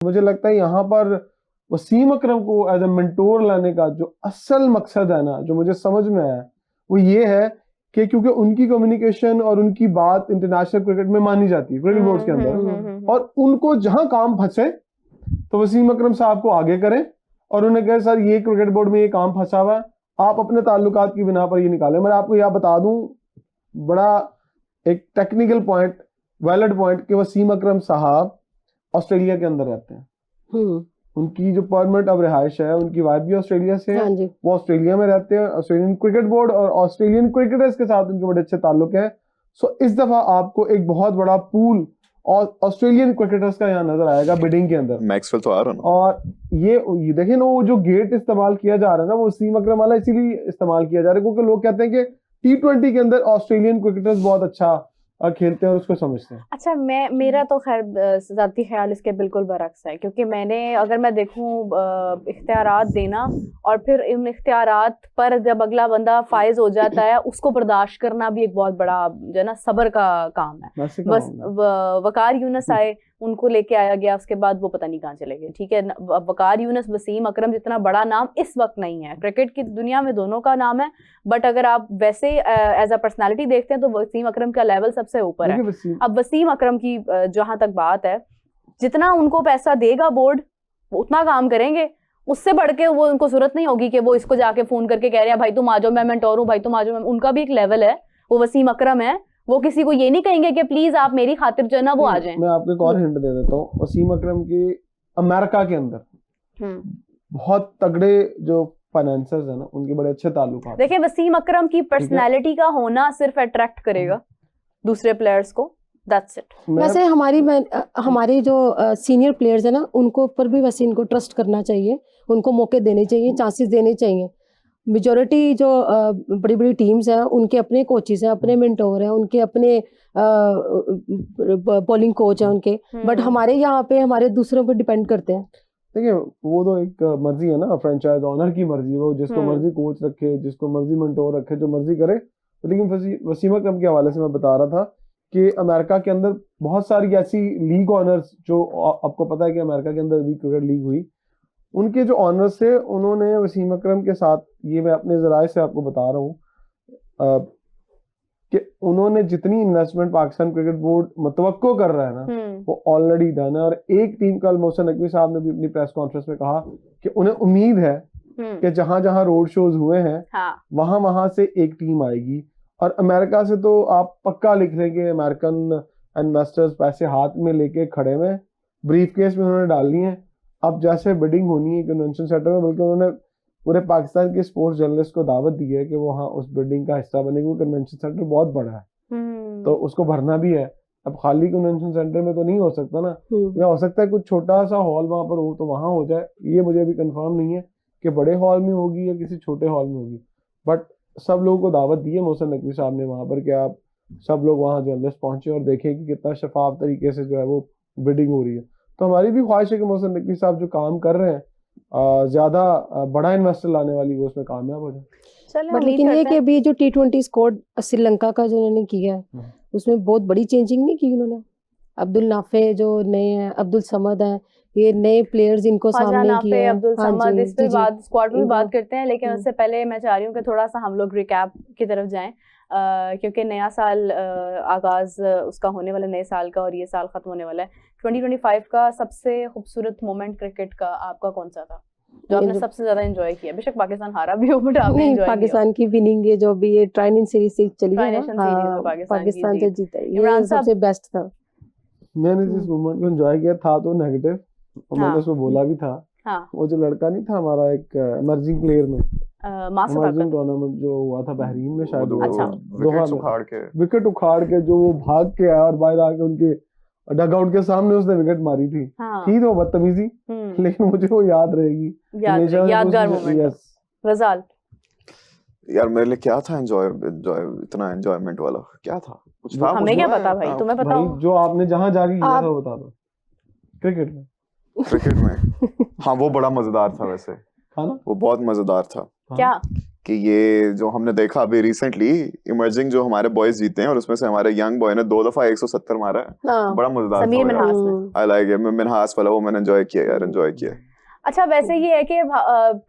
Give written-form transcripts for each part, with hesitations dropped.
मुझे लगता है यहाँ पर वसीम अकरम को एज ए मेंटोर लाने का जो असल मकसद है ना, जो मुझे समझ में आया, वो ये है कि क्योंकि उनकी कम्युनिकेशन और उनकी बात इंटरनेशनल क्रिकेट में मानी जाती है, क्रिकेट बोर्ड के अंदर, और उनको जहां काम फंसे तो वसीम अकरम साहब को आगे करें और उन्हें कहें सर ये क्रिकेट बोर्ड में ये काम फंसा हुआ है, आप अपने ताल्लुकात की बिना पर ये निकालें। मैं आपको यह बता दूं, बड़ा एक टेक्निकल पॉइंट, वैलिड पॉइंट, कि वसीम अकरम साहब ऑस्ट्रेलिया के अंदर रहते हैं। उनकी जो परमानेंट अब रिहाइश है, उनकी वाइफ भी ऑस्ट्रेलिया से है, वो ऑस्ट्रेलिया में रहते हैं। ऑस्ट्रेलियन क्रिकेट बोर्ड और ऑस्ट्रेलियन क्रिकेटर्स के साथ उनके बड़े अच्छे ताल्लुक हैं। सो इस दफा आपको एक बहुत बड़ा पूल और ऑस्ट्रेलियन क्रिकेटर्स का यहाँ नजर आएगा बिडिंग के अंदर। मैक्सवेल तो आ रहा ना, और ये देखिए ना, वो जो गेट इस्तेमाल किया जा रहा है ना, वो वसीम अकरम वाला इसीलिए इस्तेमाल किया जा रहा है क्योंकि लोग कहते हैं कि T20 के अंदर ऑस्ट्रेलियन क्रिकेटर्स बहुत अच्छा खेलते हैं और उसको समझते हैं। अच्छा, मेरा तो खैर ज़ाती ख्याल इसके बिल्कुल बरक्स है, क्योंकि अगर मैं देखूं इख्तियारात देना और फिर उन इख्तियारात पर जब अगला बंदा फाइज हो जाता है उसको बर्दाश्त करना भी एक बहुत बड़ा जो है ना सब्र का काम है। बस वकार यूनुस आए, उनको लेके आया गया, उसके बाद वो पता नहीं कहाँ चले गए। ठीक है, वकार यूनुस, वसीम अकरम जितना बड़ा नाम इस वक्त नहीं है क्रिकेट की दुनिया में, दोनों का नाम है, बट अगर आप वैसे एज अ पर्सनालिटी देखते हैं तो वसीम अकरम का लेवल सबसे ऊपर है। अब वसीम अकरम की जहां तक बात है, जितना उनको पैसा देगा बोर्ड वो उतना काम करेंगे, उससे बढ़ के वो उनको जरूरत नहीं होगी कि वो इसको जाके फोन करके कह रहे हैं भाई तुम आ जाओ, मैं मेंटोर हूँ, भाई तुम आ जाओ। उनका भी एक लेवल है, वो वसीम अकरम है, वो किसी को ये नहीं कहेंगे कि प्लीज आप मेरी खातिर जो है ना वो आ जाएं। मैं आपको एक और हिंट दे देता हूँ, वसीम अकरम के अमेरिका के अंदर बहुत तगड़े जो फाइनेंसर्स है ना, उनके बड़े अच्छे ताल्लुक हैं। देखिए, वसीम अकरम की पर्सनैलिटी का होना सिर्फ अट्रैक्ट करेगा दूसरे प्लेयर्स को, दैट्स इट। वैसे हमारी जो सीनियर प्लेयर्स है ना, उनको ऊपर भी वैसे इनको ट्रस्ट करना चाहिए, उनको मौके देने चाहिए, चांसेस देने चाहिए। मेजॉरिटी जो बड़ी बड़ी टीम्स हैं उनके अपने कोचेस हैं, अपने मेंटोर हैं, उनके अपने बॉलिंग कोच हैं उनके, बट हमारे यहाँ पे हमारे दूसरों पर डिपेंड करते हैं। देखिए वो तो एक मर्जी है ना, फ्रेंचाइज ऑनर की मर्जी, वो जिसको मर्जी कोच रखे, जिसको मर्जी मेंटोर रखे, जो मर्जी करे। लेकिन वसीम अकरम के हवाले से मैं बता रहा था कि अमेरिका के अंदर बहुत सारी ऐसी लीग ऑनर्स, जो आपको पता है कि अमेरिका के अंदर भी क्रिकेट लीग हुई, उनके जो ऑनर्स थे उन्होंने वसीम अकरम के साथ, ये मैं अपने जराए से आपको बता रहा हूँ कि उन्होंने जितनी इन्वेस्टमेंट पाकिस्तान क्रिकेट बोर्ड मुतवक्को कर रहा है ना, वो ऑलरेडी डन है। और एक टीम का मोहसिन नकवी साहब ने भी अपनी प्रेस कॉन्फ्रेंस में कहा कि उन्हें उम्मीद है कि जहां जहां रोड शोज हुए हैं वहां से एक टीम आएगी। और अमेरिका से तो आप पक्का लिख रहे कि अमेरिकन इन्वेस्टर्स पैसे हाथ में लेके खड़े हुए, ब्रीफ केस में उन्होंने डालनी है। अब जैसे बिडिंग होनी है कन्वेंशन सेंटर में, बल्कि उन्होंने पूरे पाकिस्तान के स्पोर्ट्स जर्नलिस्ट को दावत दी है कि वो हाँ उस बिल्डिंग का हिस्सा बने, क्योंकि कन्वेंशन सेंटर बहुत बड़ा है तो उसको भरना भी है। अब खाली कन्वेंशन सेंटर में तो नहीं हो सकता ना, या हो सकता है कुछ छोटा सा हॉल वहां पर हो तो वहां हो जाए, ये मुझे अभी कंफर्म नहीं है कि बड़े हॉल में होगी या किसी छोटे हॉल में होगी। बट सब लोगों को दावत दी है मोहसिन नकवी साहब ने वहां पर कि आप सब लोग वहां जर्नलिस्ट पहुंचे और देखें कि कितना शफाफ तरीके से जो है वो बिडिंग हो रही है। तो हमारी भी ख्वाहिश है कि मोहसिन नकवी साहब जो काम कर रहे हैं, ज्यादा बड़ा इन्वेस्टर लाने वाली वो उसमें कामयाब हो जाए। बट लेकिन ये कि अभी जो T20 स्क्वाड श्रीलंका का जो उन्होंने किया है उसमें बहुत बड़ी चेंजिंग नहीं की उन्होंने। अब्दुल नाफे जो नए हैं, अब्दुल समद हैं, ये नए प्लेयर्स इनको सामने किए हैं। अब्दुल समद, इस पे बात स्क्वाड में बात करते हैं, लेकिन उससे पहले मैं चाह रही हूँ कि थोड़ा सा हम लोग रिकैप की तरफ जाएं, क्योंकि नया साल आगाज उसका होने वाला, नए साल का, और ये साल खत्म होने वाला है। 2025 का सबसे खूबसूरत मोमेंट क्रिकेट का आपका कौन सा था जो आपने सबसे ज्यादा एंजॉय किया? बेशक पाकिस्तान हारा भी हो, बट आपने एंजॉय किया। पाकिस्तान की विनिंग, ये जो भी ये ट्राइनिंग सीरीज से चली है ना, पाकिस्तान से जीता, ये सबसे बेस्ट था। मैंने जिस मोमेंट को एंजॉय किया था तो नेगेटिव, और मैंने उसको बोला भी था। वो जो लड़का नहीं था हमारा एक इमर्जिंग प्लेयर में, इमर्जिंग टूर्नामेंट जो हुआ था बहरीन में शायद, विकेट उखाड़ के जो वो भाग के आया और बाहर आके उनके डगआउट के सामने उसने विकेट मारी थी। थी तो बदतमीजी, लेकिन मुझे वो याद रहेगी, यादगार मोमेंट। वजाल यार मेरे लिए क्या था इतना एंजॉयमेंट वाला क्या था? कुछ था? हमें क्या पता भाई, तुम्हें पता हो जो आपने जहां जाके किया था बता दो। क्रिकेट में हाँ वो बड़ा मजेदार था वैसे, था ना? वो बहुत मजेदार था। क्या कि ये जो हमने देखा अभी रिसेंटली इमर्जिंग जो हमारे बॉयज जीते हैं और उसमें से हमारे यंग बॉय ने 2 दफा 170 मारा है, हाँ बड़ा मजेदार समीर था यार। मिन्हास ने। आई लाइक इट, मिन्हास वाला वो मैंने एंजॉय किया यार, एंजॉय किया। अच्छा वैसे ये है कि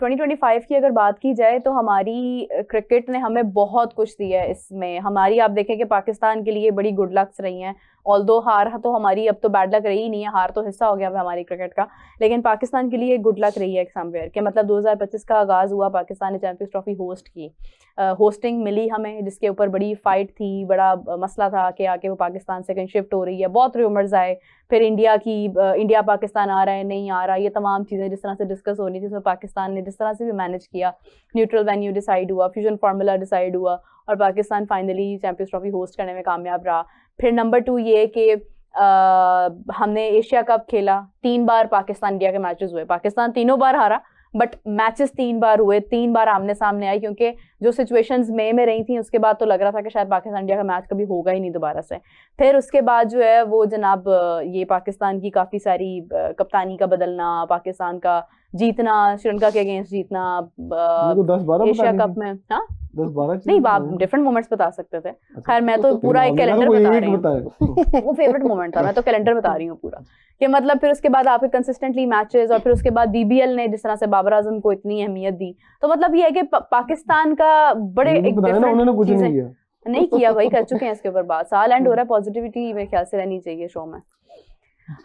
2025 की अगर बात की जाए तो हमारी क्रिकेट ने हमें बहुत कुछ दिया है इसमें। हमारी आप देखें कि पाकिस्तान के लिए बड़ी गुड लक्स रही हैं, ऑल्दो हार तो हमारी अब तो बैड लक रही ही नहीं है, हार तो हिस्सा हो गया हमारी क्रिकेट का, लेकिन पाकिस्तान के लिए गुड लक रही है समवेयर के मतलब 2025 का आगाज़ हुआ, पाकिस्तान ने चैंपियंस ट्रॉफी होस्ट की, होस्टिंग मिली हमें जिसके ऊपर बड़ी फाइट थी, बड़ा मसला था कि आके वो पाकिस्तान से कहीं शिफ्ट हो रही है, बहुत रूमर्स आए, फिर इंडिया पाकिस्तान आ रहा है नहीं आ रहा, ये तमाम चीज़ें जिस तरह से डिस्कस हो रही थी उसमें पाकिस्तान ने जिस तरह से भी मैनेज किया, न्यूट्रल वेन्यू डिसाइड हुआ, फ्यूजन फार्मूला डिसाइड हुआ और Pakistan finally champions trophy host करने में कामयाब रहा। फिर नंबर 2 ये कि हमने एशिया कप खेला, 3 बार पाकिस्तान इंडिया के मैचेस हुए, पाकिस्तान तीनों बार हारा बट मैचेस 3 बार हुए, 3 बार आमने सामने आई, क्योंकि जो सिचुएशंस में रही थी उसके बाद तो लग रहा था कि शायद पाकिस्तान इंडिया का मैच कभी होगा ही नहीं दोबारा से। फिर उसके बाद जो है वो जनाब ये पाकिस्तान की काफ़ी सारी कप्तानी का बदलना, पाकिस्तान का जीतना, श्रीलंका के अगेंस्ट जीतना, मेरे को 10-12 एशिया बतानी कप थी। में, हाँ 10-12 नहीं चीजें आप बतानी। डिफरेंट मोमेंट्स बता सकते थे। अच्छा, खैर मैं तो पूरा एक मेरे को कैलेंडर कोई बता एक रही हूँ, बताए। वो फेवरेट मोमेंट था, मैं तो कैलेंडर बता रही हूँ पूरा कि मतलब फिर उसके बाद आपके कंसिस्टेंटली मैचेस और फिर उसके बाद बीबीएल ने जिस तरह से बाबर आजम को इतनी अहमियत दी, तो मतलब ये है कि पाकिस्तान का बड़े उनको एक बताया ना, उन्होंने डिफरेंट कुछ नहीं चीजें किया। नहीं किया, वही कर चुके हैं इसके ऊपर बात, साल एंड हो रहा है, पॉजिटिविटी मेरे ख्याल से रहनी चाहिए शो में।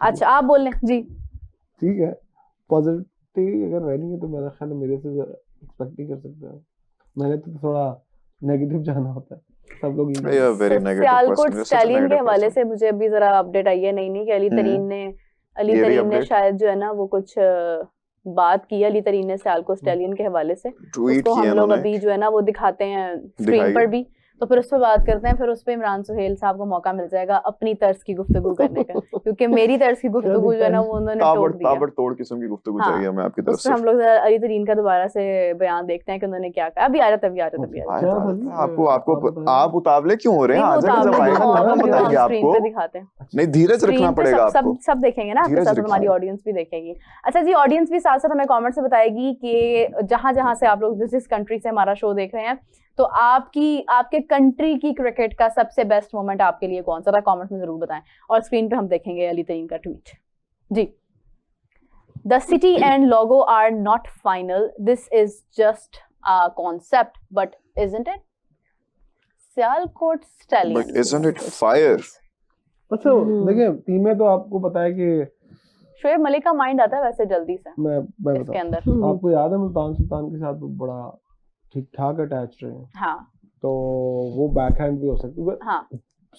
अच्छा आप बोल लें जी। ठीक है, पॉजिटिव अगर रहनी है तो मेरा ख्याल है मेरे से एक्सपेक्ट नहीं कर सकते हैं। मैंने तो थोड़ा नेगेटिव जाना होता है, सब लोग यही Yeah, very negative Sialkot person. You're such a stallion के negative हवाले person. से मुझे अभी जरा अपडेट आई है नई कि अली तरीन ने ये भी update? शायद जो है ना वो कुछ बात की, अली तरीन ने सियालकोट स्टैलियन के हवाले से, ट्वीट उसको किया हम लोग उन्होंने, अभी जो है ना वो दिखाते हैं स्क्रीन दिखाइए। पर भी, तो फिर उस पर बात करते हैं, फिर उस पर इमरान सुहेल साहब को मौका मिल जाएगा अपनी तर्ज की गुफ्तगू करने का, क्योंकि मेरी तर्ज की गुफ्तगू जो है ना वो उन्होंने टोक दिया। ताबड़तोड़ किस्म की गुफ्तगू हाँ, चाहिए हमें आपकी तरफ उसमें से। हम लोग जरा अली तरीन का दोबारा से बयान देखते हैं कि उन्होंने क्या कहा। अभी आ रहा था क्या था जी? आप उतावले क्यों हो रहे हैं? नहीं, वो आजा जब उतावले आएगा क्यों, तब हम बताएंगे स्क्रीन आपको। पे दिखाते हैं, नहीं, धीरज रखना स्क्रीन पे पड़ेगा सब आपको। सब देखेंगे ना आपके धीरज साथ, हमारी रखिए। ऑडियंस भी देखेगी। अच्छा जी, ऑडियंस भी साथ साथ हमें कमेंट से बताएगी कि जहां जहां से आप लोग जिस कंट्री से हमारा शो देख रहे हैं, तो आपके कंट्री की क्रिकेट का सबसे बेस्ट मोमेंट आपके लिए कौन सा था, कमेंट में जरूर बताएं और स्क्रीन पे हम देखेंगे अली तरीन का ट्वीट जी। The city and logo are not final. This is just a concept, but isn't it? Sialkot Stallions. But isn't it fire? अच्छा देखिए, टीमें तो आपको पता है कि शोएब मलिक का माइंड आता है वैसे जल्दी से मैं इसके बताऊं, अंदर। आपको याद है मुल्तान सुल्तान के साथ वो बड़ा ठीक ठाक अटैच रहे हैं, हाँ तो वो बैक हैंड भी हो सकती है। हाँ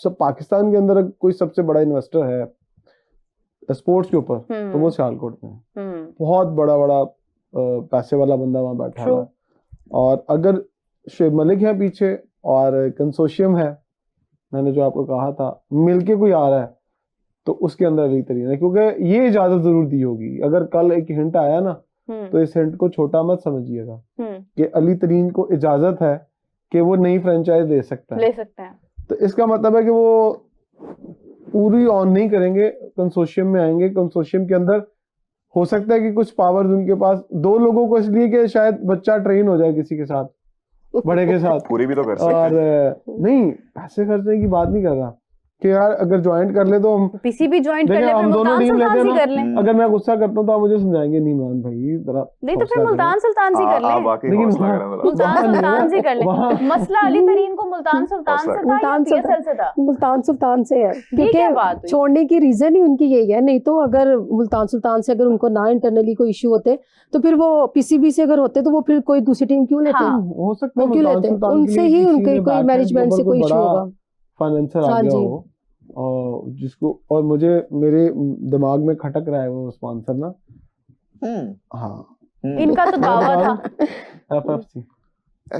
सब पाकिस्तान के अंदर कोई सबसे बड़ा इन्वेस्टर है स्पोर्ट्स के ऊपर तो वो सियालकोट में है। बहुत बड़ा पैसे वाला बंदा वहां बैठा हुआ है, और अगर शोएब मलिक है पीछे और कंसोशियम है, मैंने जो आपको कहा था मिलके कोई आ रहा है, तो उसके अंदर अली तरीन है, क्योंकि ये इजाजत जरूर दी होगी। अगर कल एक हिंट आया ना तो इस हिंट को छोटा मत समझिएगा कि अली तरीन को इजाजत है कि वो नई फ्रेंचाइज ले सकता है, ले सकते हैं। तो इसका मतलब है कि वो पूरी ऑन नहीं करेंगे, कंसोशियम में आएंगे। कंसोशियम के अंदर हो सकता है कि कुछ पावर्स उनके पास, 2 लोगों को इसलिए कि शायद बच्चा ट्रेन हो जाए किसी के साथ, बड़े के साथ, पूरी भी तो कर सकते और हैं। नहीं पैसे खर्चने की बात नहीं कर रहा कि यार अगर ज्वाइंट कर ले तो हम पीसीबी ज्वाइन कर देखिए, ले, फिर हम दोनों मुल्तान टीम लेते सुल्तान हैं से कर ना, लें। अगर मैं गुस्सा करता हूँ तो आप मुझे समझाएंगे नहीं इमरान भाई जरा नहीं तो फिर हौसला मुल्तान सुल्तान से कर लें। बाकी लेकिन हौसला वहाँ- करें जरा। मुल्तान वहाँ नहीं सुल्तान है, से कर लें। वहाँ- मसला अली तरीन को मुल्तान सुल्तान से था या मुल्तान पीएसएल से था? मुल्तान सुल्तान से है, ये क्या बात क्योंकि हुई? छोड़ने की रीजन ही उनकी यही है। नहीं तो अगर मुल्तान सुल्तान से अगर उनको ना इंटरनली कोई इशू होते तो फिर वो पीसीबी से अगर होते तो वो फिर कोई दूसरी टीम क्यों लेते? हाँ। हो सकता है वो क्यों मुल्तान लेते? सुल्तान के उनसे लिए ही किसी उनके ने कोई बैकहैंड मैनेजमेंट के से ऊपर कोई इशू बड़ा होगा। फाइनेंसर आ हाँ गया जी। हो, और जिसको, और मुझे मेरे दिमाग में खटक रहा है वो स्पॉन्सर ना, हाँ इनका तो दावा था। FFC